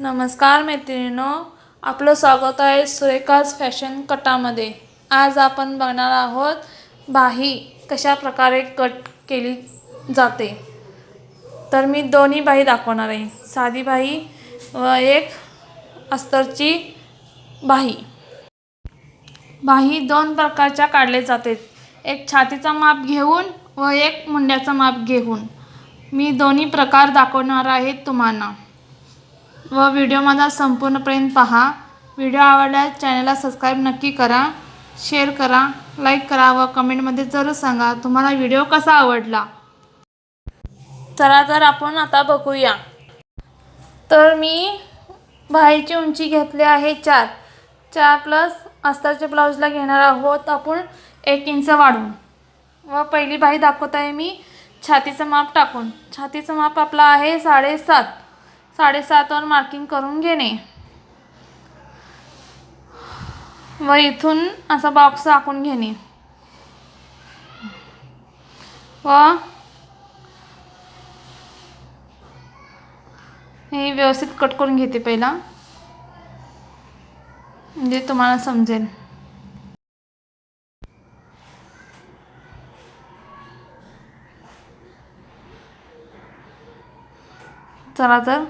नमस्कार मैत्रिणींनो, आपलं स्वागत आहे सुरेखाज फॅशन कटामध्ये। आज आपण बघणार आहोत बाही कशा प्रकारे कट केली जाते। तर मी दोन्ही बाही दाखवणार आहे, साधी बाही व एक अस्तरची बाही। बाही दोन प्रकारच्या काढले जाते, एक छातीचा माप घेऊन व एक मुंड्याचा माप घेऊन। मी दोन्ही प्रकार दाखवणार आहे तुम्हाला व व्हिडिओ माझा संपूर्णपर्यंत पहा। व्हिडिओ आवडल्यास चॅनलला सबस्क्राईब नक्की करा, शेअर करा, लाईक करा व कमेंटमध्ये जरूर सांगा तुम्हाला व्हिडिओ कसा आवडला। चला तर आपण आता बघूया। तर मी बाहीची उंची घेतली आहे 4 प्लस अस्तरच्या ब्लाउजला घेणार आहोत आपण 1 इंच वाढवून। व पहिली बाही दाखवत आहे मी छातीचं माप टाकून। छातीचं माप आपला आहे 7.5 वर मार्किंग करून घेणे व इथून असा बॉक्स आखून घेणे व हे व्यवस्थित कट करून घेते पहिला, म्हणजे तुम्हाला समजेल। चला तर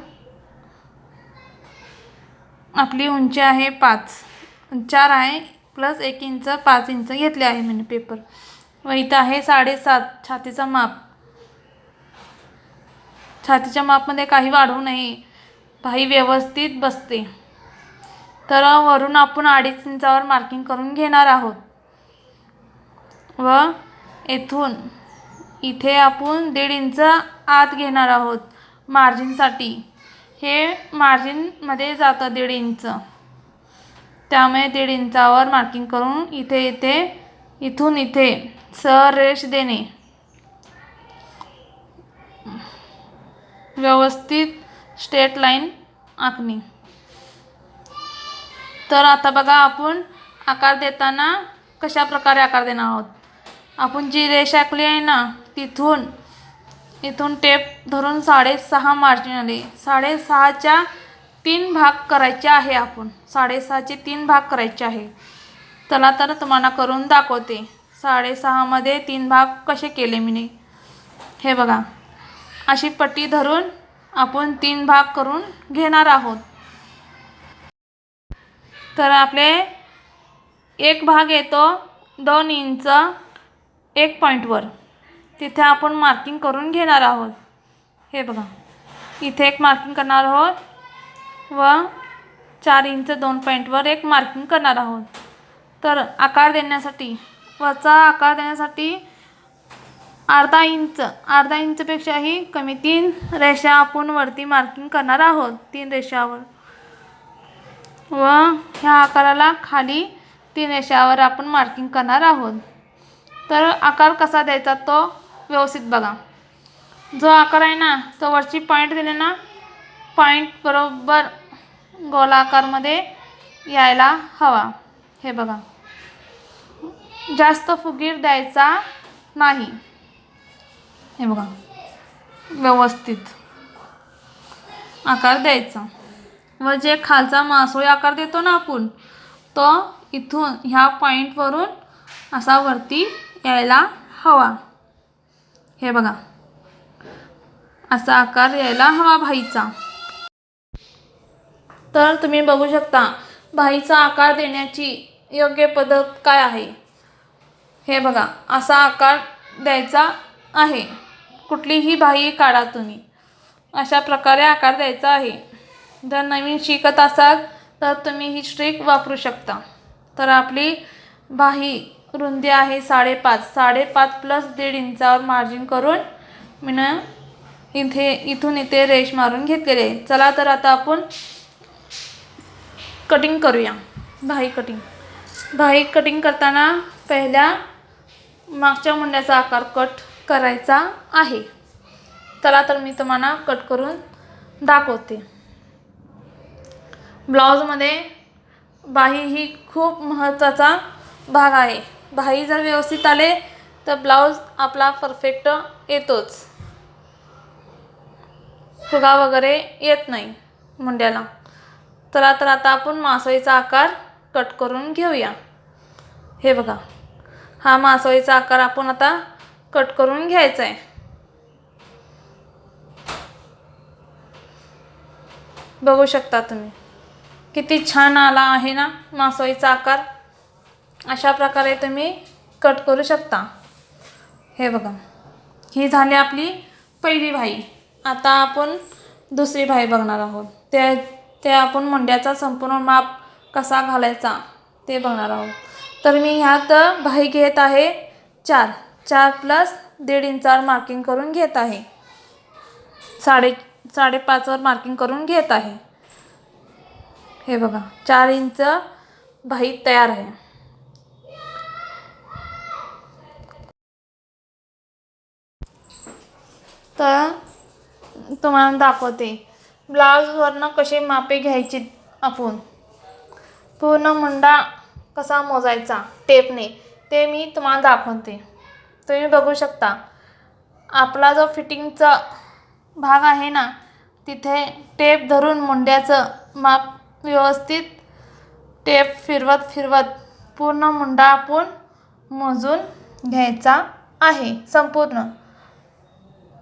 आपली उंची आहे 4 आहे प्लस 1 इंच 5 इंच घेतले आहे मैंने पेपर व इथं आहे 7.5 छातीचा माप। छातीच्या मापमध्ये काही वाढवू नये, बाही व्यवस्थित बसते। तर वरून आपण 2.5 इंचावर मार्किंग करून घेणार आहोत व इथून इथे आपण 1.5 इंच आत घेणार आहोत मार्जिनसाठी। हे मार्जिनमध्ये जातं 1.5 इंच, त्यामुळे 1.5 इंचावर मार्किंग करून इथून इथे सरळ रेष देणे, व्यवस्थित स्ट्रेट लाईन आखणे। तर आता बघा आपण आकार देताना कशा प्रकारे आकार देणार आहोत। आपण जी रेष आखली आहे ना, इथून टेप धरून 6.5 मार्जिन आले। 6.5च्या 3 भाग करायचे आहे आपण, 6.5चे 3 भाग करायचे आहे। चला तर तुम्हाला करून दाखवते 6.5 मध्ये 3 भाग कसे केले मी। हे बघा, अशी पट्टी धरून आपण 3 भाग करून घेणार आहोत। तर आपले एक भाग येतो 2 इंच 1 पॉईंटवर, तिथे आपण मार्किंग करून घेणार आहोत। हे बघा, इथे एक मार्किंग करणार आहोत व 4 इंच 2 पॉईंटवर एक मार्किंग करणार आहोत। तर आकार देण्यासाठी वरचा आकार देण्यासाठी अर्धा इंचपेक्षाही कमी 3 रेषा आपण वरती मार्किंग करणार आहोत, 3 रेषावर व ह्या आकाराला खाली 3 रेषावर आपण मार्किंग करणार आहोत। तर आकार कसा द्यायचा तो व्यवस्थित बघा। जो आकार आहे ना, तो वरची पॉईंट दिले ना, पॉईंट बरोबर गोलाकारमध्ये यायला हवा। हे बघा, जास्त फुगीर द्यायचा नाही। हे बघा, व्यवस्थित आकार द्यायचा व जे खालचा मासोळी आकार देतो ना आपण, तो इथून ह्या पॉईंटवरून असा वरती यायला हवा। हे बघा, असा आकार यायला हवा बाहीचा। तर तुम्ही बघू शकता बाहीचा आकार देण्याची योग्य पद्धत काय आहे। हे बघा, असा आकार द्यायचा आहे। कुठलीही बाही काढा तुम्ही, अशा प्रकारे आकार द्यायचा आहे। जर नवीन शिकत असाल तर तुम्ही ही ट्रिक वापरू शकता। तर आपली बाही रुंदी आहे 5.5 प्लस 1.5 इंचावर मार्जिन करून मी इथून इथे रेष मारून घेतलेले। चला तर आता आपण कटिंग करूया। बाही कटिंग करताना पहिल्या मागच्या मुंड्याचा आकार कट करायचा आहे। चला तर मी तुम्हाला कट करून दाखवते। ब्लाउजमध्ये बाही ही खूप महत्त्वाचा भाग आहे। बाही जर व्यवस्थित आले तर ब्लाउज आपला परफेक्ट येतोच, फुगा वगैरे येत नाही मुंड्याला। चला तर आता आपण मासोळीचा आकार कट करून घेऊया. हे बघा, हा मासोळीचा आकार आपण आता कट करून घ्यायचा आहे. बघू शकता तुम्ही किती छान आला आहे ना मासोळीचा आकार. अशा प्रकारे तुम्ही कट करू शकता. हे बघा, ही झाली आपली पहिली भाई. आता आपण दुसरी भाई बघणार आहोत. ते आपण मुंड्याचा संपूर्ण माप कसा घालायचा ते बघणार आहोत. तर मी ह्यात भाई घेत आहे 4 प्लस 1.5 इंचावर मार्किंग करून घेत आहे. 5.5वर मार्किंग करून घेत आहे. हे बघा, 4 इंच भाई तयार आहे. तर तुम्हाला दाखवते ब्लाऊजवरनं कसे मापे घ्यायची. आपण पूर्ण मुंडा कसा मोजायचा टेपने ते मी तुम्हाला दाखवते. तुम्ही बघू शकता आपला जो फिटिंगचा भाग आहे ना, तिथे टेप धरून मुंड्याचं माप व्यवस्थित टेप फिरवत पूर्ण मुंडा आपण मोजून घ्यायचा आहे. संपूर्ण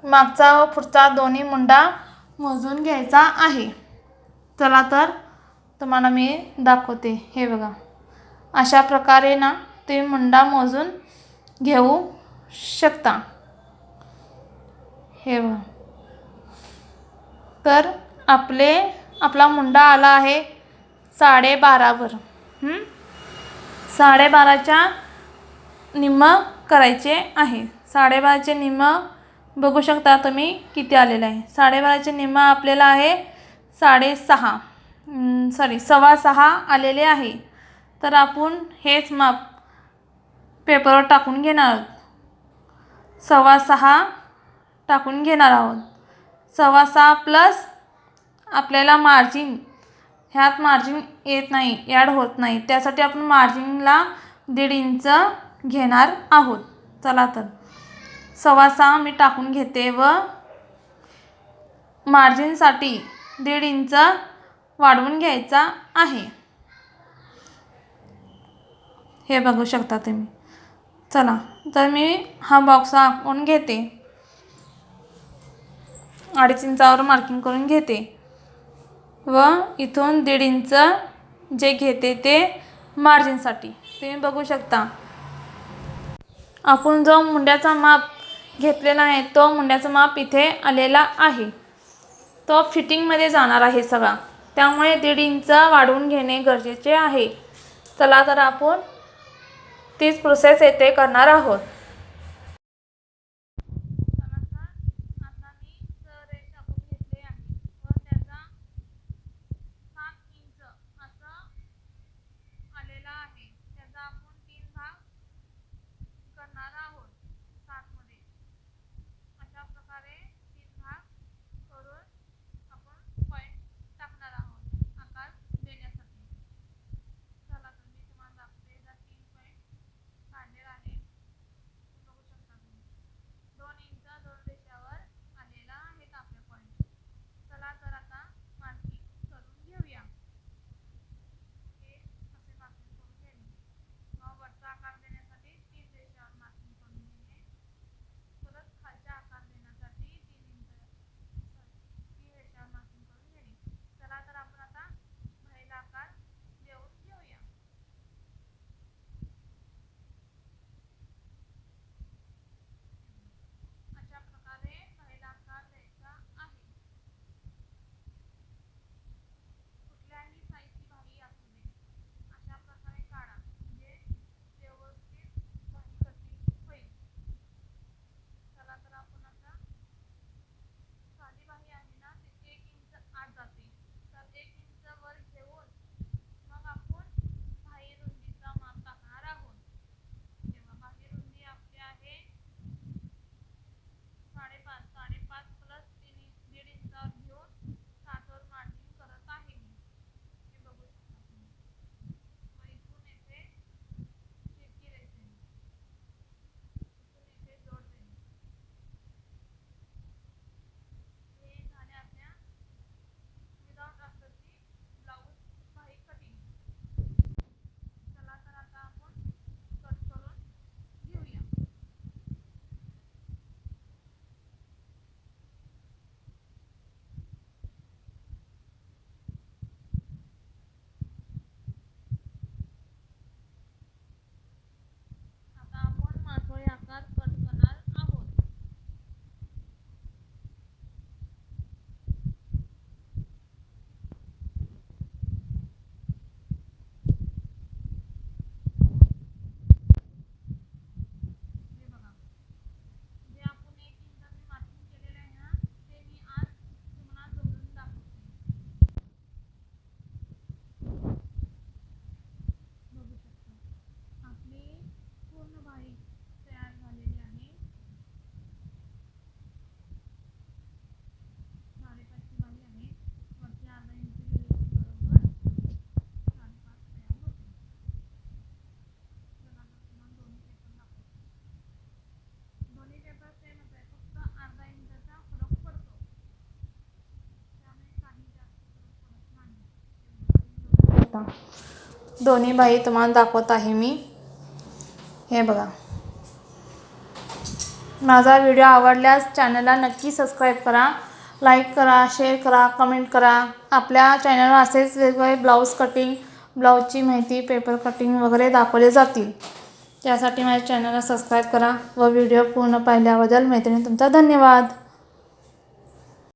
मागचा व पुढचा दोन्ही मुंडा मोजून घ्यायचा आहे. चला तर तुम्हाला मी दाखवते. हे बघा, अशा प्रकारे ना तुम्ही मुंडा मोजून घेऊ शकता. हे बघा, तर आपला मुंडा आला आहे 12.5वर. 12.5च्या निम्म करायचे आहे. 12.5चे निम्म बघू शकता तुम्ही किती आलेलं आहे. 12.5चे निम्म आपल्याला आहे 6.5 आलेले आहे. तर आपण हेच माप पेपरवर टाकून घेणार आहोत. 6.25 टाकून घेणार आहोत. 6.25 प्लस आपल्याला मार्जिन, ह्यात मार्जिन येत नाही, ॲड होत नाही, त्यासाठी आपण मार्जिनला 1.5 इंच घेणार आहोत. चला तर 6.25 मी टाकून घेते व मार्जिनसाठी 1.5 इंच वाढवून घ्यायचा आहे. हे बघू शकता तुम्ही. चला तर मी हा बॉक्स आखून घेते. 2.5 इंचावर मार्किंग करून घेते व इथून 1.5 इंच जे घेते ते मार्जिनसाठी. तुम्ही बघू शकता आपण जो मुंड्याचा माप घेतलेला आहे तो मुंड्याचा माप इथे आलेला आहे. तो फिटिंगमध्ये जाणार आहे सगळा, त्यामुळे 1.5 इंच वाढवून घेणे गरजेचे आहे. चला तर आपण तीच प्रोसेस येथे करणार आहोत. आता मी रेष टाकून घेतली आहे व त्याचा 7 इंच असं आलेला आहे. त्याचा आपण 3 भाग करणार आहोत. 7मध्ये अशा प्रकारे 3 भाग करून आपण पॉईंट टाकणार आहोत आकार देण्यासाठी. चला तर मी तुम्हाला दाखवते. 3 पॉईंट काढलेला आहे. बघा, दोन्ही बाही तुम्हाला दाखवत आहे मी. हे बघा. माझा व्हिडिओ आवडल्यास चॅनलला नक्की सबस्क्राईब करा, लाईक करा, शेअर करा, कमेंट करा. आपल्या चॅनलवर असेच वेगवेगळे ब्लाऊज कटिंग, ब्लाऊजची माहिती, पेपर कटिंग वगैरे दाखवले जातील. त्यासाठी माझ्या चॅनलला सबस्क्राईब करा व व्हिडिओ पूर्ण पाहिल्याबद्दल मैत्रिणी तुमचा धन्यवाद.